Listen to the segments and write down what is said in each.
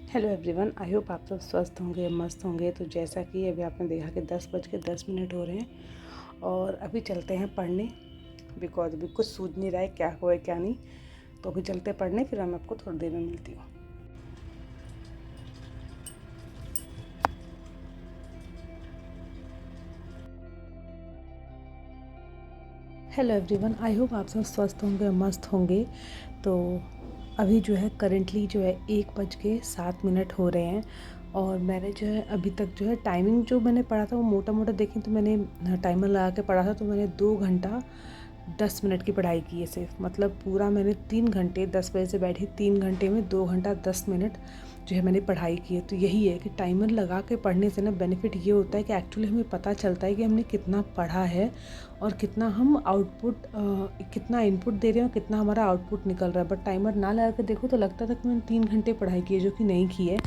Hello everyone, I hope आप सब स्वस्थ होंगे, मस्त होंगे। तो जैसा कि अभी आपने देखा कि 10:10 हो रहे हैं और अभी चलते हैं पढ़ने, बिकॉज अभी कुछ सूझ नहीं रहा है क्या हुआ है क्या नहीं। तो अभी चलते हैं पढ़ने, फिर मैं आपको थोड़ी देर में मिलती हूँ। हेलो एवरीवन, आई होप आप सब स्वस्थ होंगे, मस्त होंगे। तो अभी जो है करेंटली जो है 1:07 हो रहे हैं और मैंने जो है अभी तक जो है टाइमिंग जो मैंने पढ़ा था वो मोटा मोटा देखें तो मैंने टाइमर लगा के पढ़ा था। तो मैंने 2 घंटा 10 मिनट की पढ़ाई की है सिर्फ, मतलब पूरा मैंने 3 घंटे 10 बजे से बैठी, 3 घंटे में 2 घंटा 10 मिनट जो है मैंने पढ़ाई की है। तो यही है कि टाइमर लगा के पढ़ने से ना बेनिफिट ये होता है कि एक्चुअली हमें पता चलता है कि हमने कितना पढ़ा है और कितना हम आउटपुट कितना इनपुट दे रहे हैं और कितना हमारा आउटपुट निकल रहा है। बट टाइमर ना लगा के देखो तो लगता था कि मैंने 3 घंटे पढ़ाई की है, जो कि नहीं की है।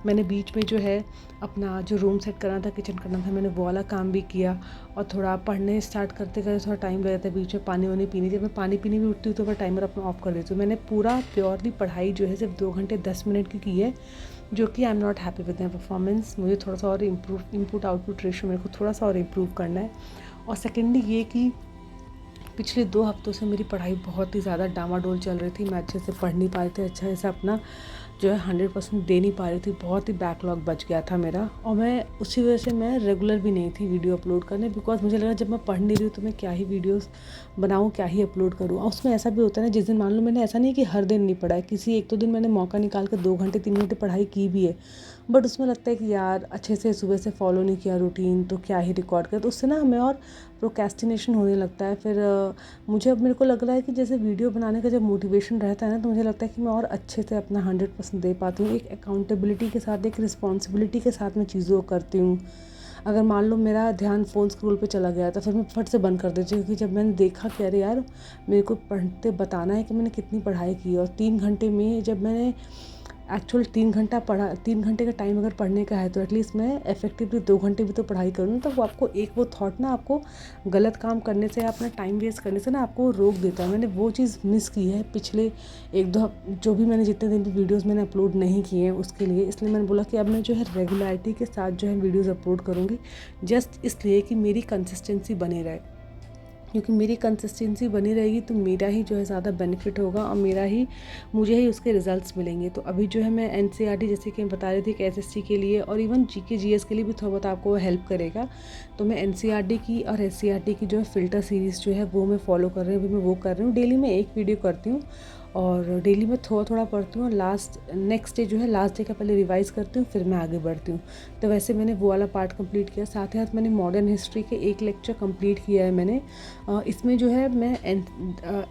मैंने बीच में जो है अपना जो रूम सेट करना था, किचन करना था, मैंने वो वाला काम भी किया और थोड़ा पढ़ने स्टार्ट करते करते थोड़ा टाइम लग जाता है। बीच में पानी वानी पीनी, जब मैं पानी पीने भी उठती हूँ तो मैं टाइमर अपना ऑफ कर देती हूँ। मैंने पूरा प्योरली पढ़ाई जो है सिर्फ 2 घंटे 10 मिनट की है, जो कि I am not happy with my performance. मुझे थोड़ा सा और इनपुट आउटपुट रेशियो मेरे को थोड़ा सा और इम्प्रूव करना है। और सेकेंडली ये कि पिछले 2 हफ्तों से मेरी पढ़ाई बहुत ही ज़्यादा डामाडोल चल रही थी। मैं अच्छे से पढ़ नहीं पा रही थी, अच्छे से अपना जो है 100% दे नहीं पा रही थी। बहुत ही बैकलॉग बच गया था मेरा और मैं उसी वजह से मैं रेगुलर भी नहीं थी वीडियो अपलोड करने, बिकॉज मुझे लगा जब मैं पढ़ नहीं रही हूँ तो मैं क्या ही वीडियोस बनाऊँ, क्या ही अपलोड करूँ। और उसमें ऐसा भी होता है ना, जिस दिन मान लो मैंने ऐसा नहीं कि हर दिन नहीं पढ़ा है, किसी एक दो दिन मैंने मौका निकाल कर 2 घंटे 3 घंटे पढ़ाई की भी है, बट उसमें लगता है कि यार अच्छे से सुबह से फॉलो नहीं किया रूटीन, तो क्या ही रिकॉर्ड कर। तो उससे ना हमें और प्रोक्रेस्टिनेशन होने लगता है। फिर मुझे अब मेरे को लग रहा है कि जैसे वीडियो बनाने का जब मोटिवेशन रहता है ना, तो मुझे लगता है कि मैं और अच्छे से अपना 100% दे पाती हूँ। एक अकाउंटेबिलिटी के साथ, एक रिस्पॉन्सिबिलिटी के साथ मैं चीज़ों को करती हूँ। अगर मान लो मेरा ध्यान फ़ोन स्क्रॉल पे चला गया तो फिर मैं फट से बंद कर देती हूँ, क्योंकि जब मैंने देखा कि अरे यार मेरे को पढ़ते बताना है कि मैंने कितनी पढ़ाई की। और 3 घंटे में जब मैंने एक्चुअल 3 घंटा पढ़ा, 3 घंटे का टाइम अगर पढ़ने का है तो एटलीस्ट मैं इफेक्टिवली 2 घंटे भी तो पढ़ाई करूँ। तो वो आपको एक वो थॉट ना आपको गलत काम करने से, अपना टाइम वेस्ट करने से ना आपको रोक देता है। मैंने वो चीज़ मिस की है पिछले 1-2 जो भी मैंने जितने दिन भी वीडियोस मैंने अपलोड नहीं किए हैं उसके लिए। इसलिए मैंने बोला कि अब मैं जो है रेगुलरिटी के साथ जो है वीडियोज़ अपलोड करूँगी, जस्ट इसलिए कि मेरी कंसिस्टेंसी बनी रहे। क्योंकि मेरी कंसिस्टेंसी बनी रहेगी तो मेरा ही जो है ज़्यादा बेनिफिट होगा और मुझे ही उसके रिजल्ट्स मिलेंगे। तो अभी जो है मैं एनसीईआरटी, जैसे कि मैं बता रही थी कि एसएसटी के लिए और इवन जीके जीएस के लिए भी थोड़ा बहुत आपको हेल्प करेगा। तो मैं एनसीईआरटी की और एससीईआरटी की जो है फ़िल्टर सीरीज़ जो है वो मैं फॉलो कर रही हूँ। अभी मैं वो कर रही हूँ, डेली मैं एक वीडियो करती हूँ और डेली मैं थोड़ा थोड़ा पढ़ती हूँ और नेक्स्ट डे जो है लास्ट डे का पहले रिवाइज़ करती हूँ, फिर मैं आगे बढ़ती हूँ। तो वैसे मैंने वो वाला पार्ट कंप्लीट किया, साथ ही साथ मैंने मॉडर्न हिस्ट्री के एक लेक्चर कंप्लीट किया है मैंने। इसमें जो है मैं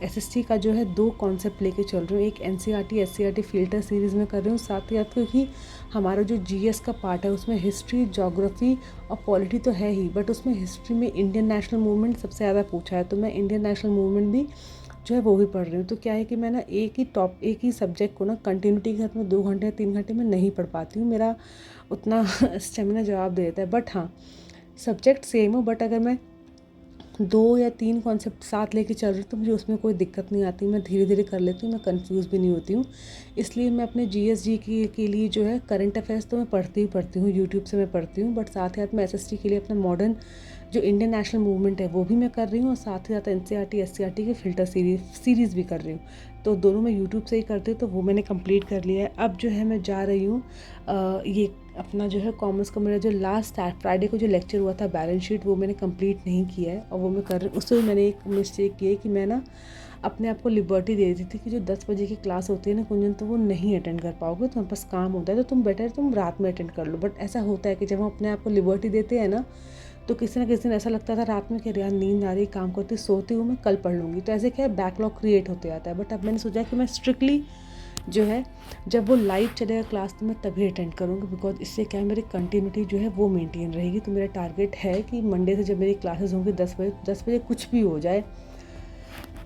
एसएसटी का जो है 2 कॉन्सेप्ट लेके चल रही हूँ। एक एनसीईआरटी एससीईआरटी फ़िल्टर सीरीज़ में कर रही हूँ, साथ ही साथ क्योंकि हमारा जो जीएस का पार्ट है उसमें हिस्ट्री, ज्योग्राफी और पॉलिटी तो है ही, बट उसमें हिस्ट्री में इंडियन नेशनल मूवमेंट सबसे ज़्यादा पूछा है। तो मैं इंडियन नेशनल मूवमेंट भी जो है वो भी पढ़ रही हूँ। तो क्या है कि मैं ना एक ही सब्जेक्ट को ना कंटिन्यूटी के साथ में 2 घंटे 3 घंटे में नहीं पढ़ पाती हूँ, मेरा उतना स्टेमिना जवाब दे देता है। बट हाँ, सब्जेक्ट सेम हो, बट अगर मैं 2 या 3 कॉन्सेप्ट साथ लेके चल रही हूँ तो मुझे उसमें कोई दिक्कत नहीं आती, मैं धीरे धीरे कर लेती हूँ, मैं कंफ्यूज भी नहीं होती हूँ। इसलिए मैं अपने जीएसजी के लिए जो है करंट अफेयर्स तो मैं पढ़ती हूँ, यूट्यूब से मैं पढ़ती हूँ, बट साथ ही साथ मैं एसएसटी के लिए अपना मॉडर्न जो इंडियन नेशनल मूवमेंट है वो भी मैं कर रही हूँ और साथ ही साथ एनसीईआरटी एससीईआरटी की फ़िल्टर सीरीज़ भी कर रही हूँ। तो दोनों मैं यूट्यूब से ही करती हूँ, तो वो मैंने कंप्लीट कर लिया है। अब जो है मैं जा रही हूँ ये अपना जो है कॉमर्स का मेरा जो लास्ट फ्राइडे को जो लेक्चर हुआ था बैलेंस शीट, वो मैंने कंप्लीट नहीं किया है और वो मैं कर रही हूँ। उससे भी मैंने एक मिस्टेक की है कि मैं ना अपने आप को लिबर्टी दे दी थी कि जो 10 बजे की क्लास होती है ना कुंजन, तो वो नहीं अटेंड कर पाओगे, तुम्हारे पास काम होता है तो तुम रात में अटेंड कर लो। बट ऐसा होता है कि जब हम अपने आप को लिबर्टी देते हैं ना, तो किसी ना किसी दिन ऐसा लगता था रात में कि यार नींद आ रही, काम करती सोती हूँ, मैं कल पढ़ लूँगी। तो ऐसे क्या है, बैकलॉग क्रिएट होते जाता है। बट अब मैंने सोचा कि मैं स्ट्रिक्टली जो है जब वो लाइव चलेगा क्लास तो मैं तभी अटेंड करूँगी, बिकॉज इससे क्या है मेरी कंटिन्यूटी जो है वो मेंटेन रहेगी। तो मेरा टारगेट है कि मंडे से जब मेरी क्लासेस होंगी 10 बजे कुछ भी हो जाए,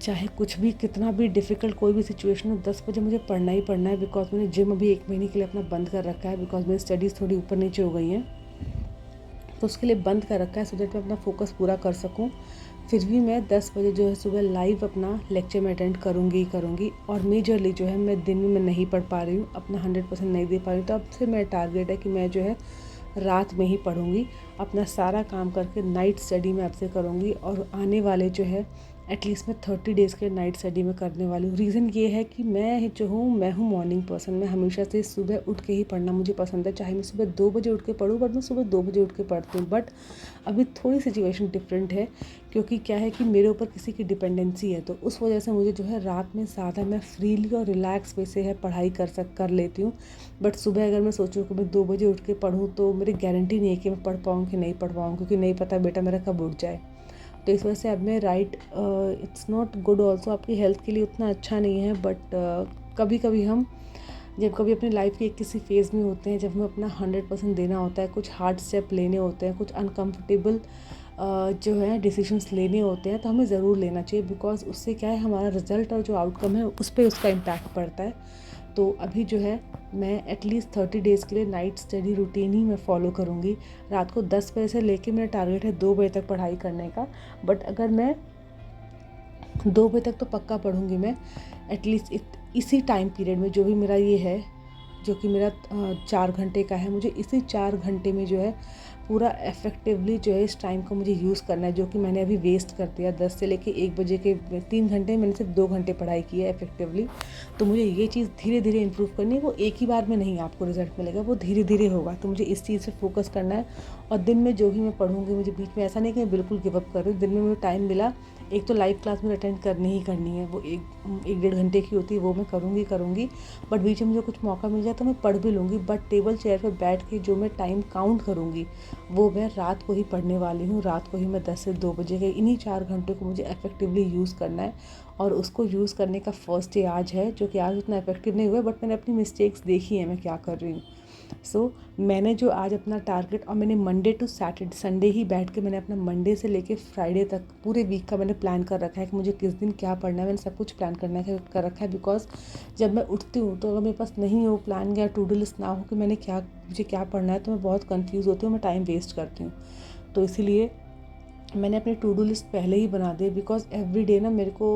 चाहे कुछ भी कितना भी डिफ़िकल्ट कोई भी सिचुएशन हो, 10 बजे मुझे पढ़ना ही पढ़ना है। बिकॉज मैंने जिम अभी 1 महीने के लिए अपना बंद कर रखा है, बिकॉज मेरी स्टडीज़ थोड़ी ऊपर नीचे हो गई हैं, तो उसके लिए बंद कर रखा है सो दैट मैं अपना फोकस पूरा कर सकूं। फिर भी मैं 10 बजे जो है सुबह लाइव अपना लेक्चर में अटेंड करूँगी ही करूँगी। और मेजरली जो है मैं दिन में नहीं पढ़ पा रही हूँ, अपना 100% नहीं दे पा रही हूँ, तो अब से मेरा टारगेट है कि मैं जो है रात में ही पढ़ूँगी। अपना सारा काम करके नाइट स्टडी मैं अब से करूँगी, और आने वाले जो है एटलीस्ट मैं 30 डेज़ के नाइट स्टडी में करने वाली हूँ। रीज़न ये है कि मैं हूँ मॉर्निंग पर्सन। मैं हमेशा से सुबह उठ के ही पढ़ना मुझे पसंद है, चाहे मैं सुबह 2 बजे उठ के पढूँ, बट मैं सुबह 2 बजे उठ के पढ़ती हूँ। बट अभी थोड़ी सिचुएशन डिफरेंट है, क्योंकि क्या है कि मेरे ऊपर किसी की डिपेंडेंसी है, तो उस वजह से मुझे जो है रात में ज़्यादा मैं फ्रीली और रिलैक्स वे से है पढ़ाई कर लेती हूँ। बट सुबह अगर मैं सोचूँ कि मैं 2 बजे उठ के पढूँ, तो मेरी गारंटी नहीं है कि मैं पढ़ पाऊँ कि नहीं पढ़ पाऊँ, क्योंकि नहीं पता बेटा मेरा कब उठ जाए। तो इस वजह से अब मैं इट्स नॉट गुड ऑल्सो, आपकी हेल्थ के लिए उतना अच्छा नहीं है। बट कभी कभी हम जब कभी अपनी लाइफ के किसी फेज़ में होते हैं, जब हमें अपना 100% देना होता है, कुछ हार्ड स्टेप लेने होते हैं, कुछ अनकम्फर्टेबल जो है डिसीजंस लेने होते हैं, तो हमें ज़रूर लेना चाहिए। बिकॉज उससे क्या है, हमारा रिज़ल्ट और जो आउटकम है उस पर उसका इम्पैक्ट पड़ता है। तो अभी जो है मैं एटलीस्ट 30 डेज़ के लिए नाइट स्टडी रूटीन ही मैं फॉलो करूँगी। रात को 10 बजे से लेके मेरा टारगेट है 2 बजे तक पढ़ाई करने का। बट अगर मैं 2 बजे तक तो पक्का पढ़ूँगी मैं। एटलीस्ट इसी टाइम पीरियड में जो भी मेरा ये है, जो कि मेरा 4 घंटे का है, मुझे इसी 4 घंटे में जो है पूरा इफ़ेक्टिवली जो है इस टाइम को मुझे यूज़ करना है, जो कि मैंने अभी वेस्ट कर दिया। 10 से लेके 1 बजे के 3 घंटे मैंने सिर्फ 2 घंटे पढ़ाई की है इफ़ेक्टिवली। तो मुझे ये चीज़ धीरे धीरे इम्प्रूव करनी है। वो एक ही बार में नहीं आपको रिज़ल्ट मिलेगा, वो धीरे धीरे होगा। तो मुझे इस चीज़ पे फोकस करना है। और दिन में जो भी मैं पढ़ूँगी, मुझे बीच में ऐसा नहीं कि मैं बिल्कुल गिव अप कर रही हूँ। दिन में मुझे टाइम मिला, एक तो लाइव क्लास मुझे अटेंड करनी ही करनी है, वो एक डेढ़ घंटे की होती है, वो मैं करूँगी। बट बीच में मुझे कुछ मौका मिल जाए तो मैं पढ़ भी लूँगी। बट टेबल चेयर पर बैठ के जो मैं टाइम काउंट करूँगी, वो मैं रात को ही पढ़ने वाली हूँ। रात को ही मैं 10 से 2 बजे के इन्हीं 4 घंटे को मुझे इफेक्टिवली यूज़ करना है। और उसको यूज़ करने का फर्स्ट डे आज है, जो कि आज उतना इफेक्टिव नहीं हुआ, बट मैंने अपनी मिस्टेक्स देखी हैं मैं क्या कर रही हूँ। मैंने जो आज अपना टारगेट, और मैंने मंडे टू सैटरडे संडे ही बैठ के मैंने अपना मंडे से लेके फ्राइडे तक पूरे वीक का मैंने प्लान कर रखा है कि मुझे किस दिन क्या पढ़ना है। मैंने सब कुछ प्लान कर रखा है। बिकॉज जब मैं उठती हूँ, तो अगर मेरे पास नहीं हो प्लान या टू डू लिस्ट ना हो कि मुझे क्या पढ़ना है, तो मैं बहुत कंफ्यूज होती हूँ, मैं टाइम वेस्ट करती हूँ। तो इसीलिए मैंने अपनी टू डू लिस्ट पहले ही बना दी। बिकॉज एवरी डे ना मेरे को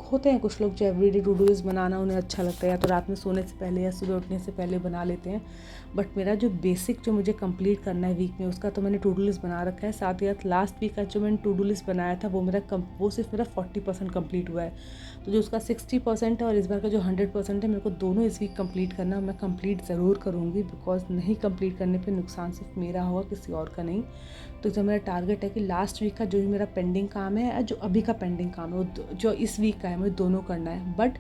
होते हैं कुछ लोग जो every day to do list बनाना उन्हें अच्छा लगता है, या तो रात में सोने से पहले या सुबह उठने से पहले बना लेते हैं। बट मेरा जो बेसिक जो मुझे कंप्लीट करना है वीक में, उसका तो मैंने टू डू लिस्ट बना रखा है। साथ ही साथ लास्ट वीक का जो मैंने टू डू लिस्ट बनाया था, वो सिर्फ मेरा 40% कंप्लीट हुआ है। तो जो उसका 60% है और इस बार का जो 100% है, मेरे को दोनों इस वीक कंप्लीट करना है। मैं कंप्लीट ज़रूर करूँगी, बिकॉज नहीं कंप्लीट करने पे नुकसान सिर्फ मेरा होगा, किसी और का नहीं। तो जो मेरा टारगेट है कि लास्ट वीक का जो भी मेरा पेंडिंग काम है, जो अभी का पेंडिंग काम है, वो जो इस वीक का है, मुझे दोनों करना है। बट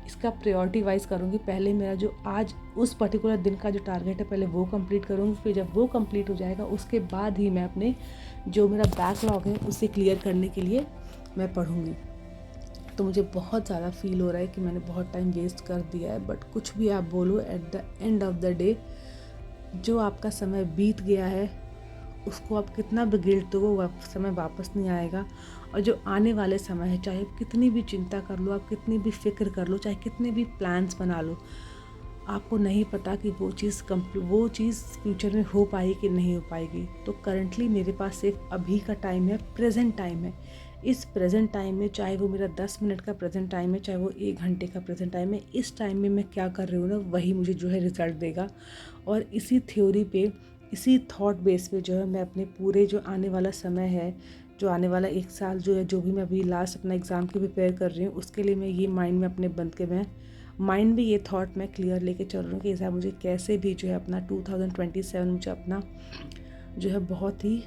इसका प्रायोरिटी वाइज करूँगी। पहले मेरा जो आज उस पर्टिकुलर दिन का जो टारगेट है, पहले वो कंप्लीट करूँगी। फिर जब वो कंप्लीट हो जाएगा, उसके बाद ही मैं अपने जो मेरा बैकलॉग है उसे क्लियर करने के लिए मैं पढ़ूँगी। तो मुझे बहुत ज़्यादा फील हो रहा है कि मैंने बहुत टाइम वेस्ट कर दिया है। बट कुछ भी आप बोलो, at the end of the day जो आपका समय बीत गया है, उसको आप कितना भी गिल्ट दो, वो समय वापस नहीं आएगा। और जो आने वाले समय है, चाहे आप कितनी भी चिंता कर लो, आप कितनी भी फिक्र कर लो, चाहे कितने भी प्लान्स बना लो, आपको नहीं पता कि वो चीज़ फ्यूचर में हो पाएगी कि नहीं हो पाएगी। तो करंटली मेरे पास सिर्फ अभी का टाइम है, प्रेजेंट टाइम है। इस प्रेजेंट टाइम में, चाहे वो मेरा 10 मिनट का प्रेजेंट टाइम है, चाहे वो 1 घंटे का प्रेजेंट टाइम है, इस टाइम में मैं क्या कर रही हूँ ना, वही मुझे जो है रिजल्ट देगा। और इसी थ्योरी पे, इसी थॉट बेस पे जो है मैं अपने पूरे जो आने वाला समय है, जो आने वाला 1 साल जो है, जो भी मैं अभी लास्ट अपना एग्ज़ाम की प्रिपेयर कर रही हूँ, उसके लिए मैं ये माइंड में अपने बंद के मैं माइंड में ये थॉट मैं क्लियर लेके चल रही हूँ कि ऐसा मुझे कैसे भी जो है अपना 2027 मुझे अपना जो है बहुत ही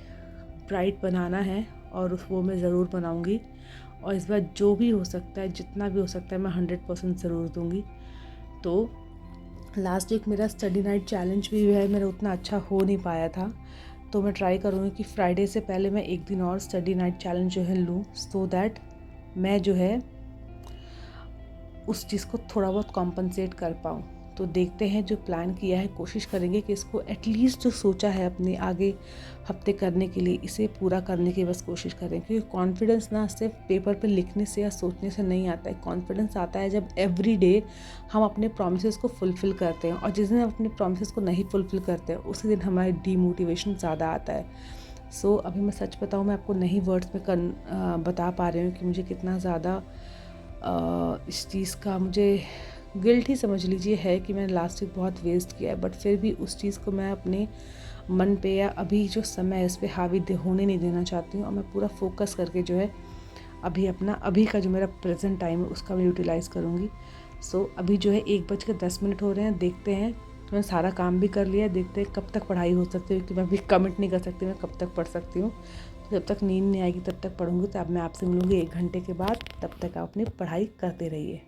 ब्राइट बनाना है। और वो मैं ज़रूर बनाऊँगी। और इस बार जो भी हो सकता है, जितना भी हो सकता है, मैं 100% ज़रूर दूँगी। तो लास्ट वीक मेरा स्टडी नाइट चैलेंज भी है, मेरा उतना अच्छा हो नहीं पाया था। तो मैं ट्राई करूँगी कि फ्राइडे से पहले मैं 1 दिन और स्टडी नाइट चैलेंज जो है लूँ, सो दैट मैं जो है उस चीज़ को थोड़ा बहुत कॉम्पनसेट कर पाऊँ। तो देखते हैं, जो प्लान किया है, कोशिश करेंगे कि इसको एटलीस्ट जो सोचा है अपने आगे हफ्ते करने के लिए, इसे पूरा करने की बस कोशिश करें। क्योंकि कॉन्फिडेंस ना सिर्फ पेपर पे लिखने से या सोचने से नहीं आता है। कॉन्फिडेंस आता है जब एवरी डे हम अपने प्रॉमिसेस को फुलफ़िल करते हैं। और जिस दिन हम अपने प्रॉमिसेस को नहीं फुलफ़िल करते हैं, उसी दिन हमारी डीमोटिवेशन ज़्यादा आता है। अभी मैं सच बताऊँ, मैं आपको नहीं वर्ड्स में बता पा रही हूँ कि मुझे कितना ज़्यादा इस चीज़ का मुझे गिल्ट ही समझ लीजिए है कि मैंने लास्ट वीक बहुत वेस्ट किया है। बट फिर भी उस चीज़ को मैं अपने मन पे या अभी जो समय है इस पे हावी होने नहीं देना चाहती हूँ, और मैं पूरा फोकस करके जो है अभी का जो मेरा प्रेजेंट टाइम है उसका मैं यूटिलाइज़ करूँगी। अभी जो है 1:10 हो रहे हैं। देखते हैं, तो मैं सारा काम भी कर लिया है, देखते हैं कब तक पढ़ाई हो सकती है, क्योंकि मैं अभी कमिट नहीं कर सकती मैं कब तक पढ़ सकती हूँ। जब तक नींद नहीं आएगी तब तक पढ़ूँगी। तो अब मैं आपसे मिलूँगी 1 घंटे के बाद। तब तक आप अपनी पढ़ाई करते रहिए।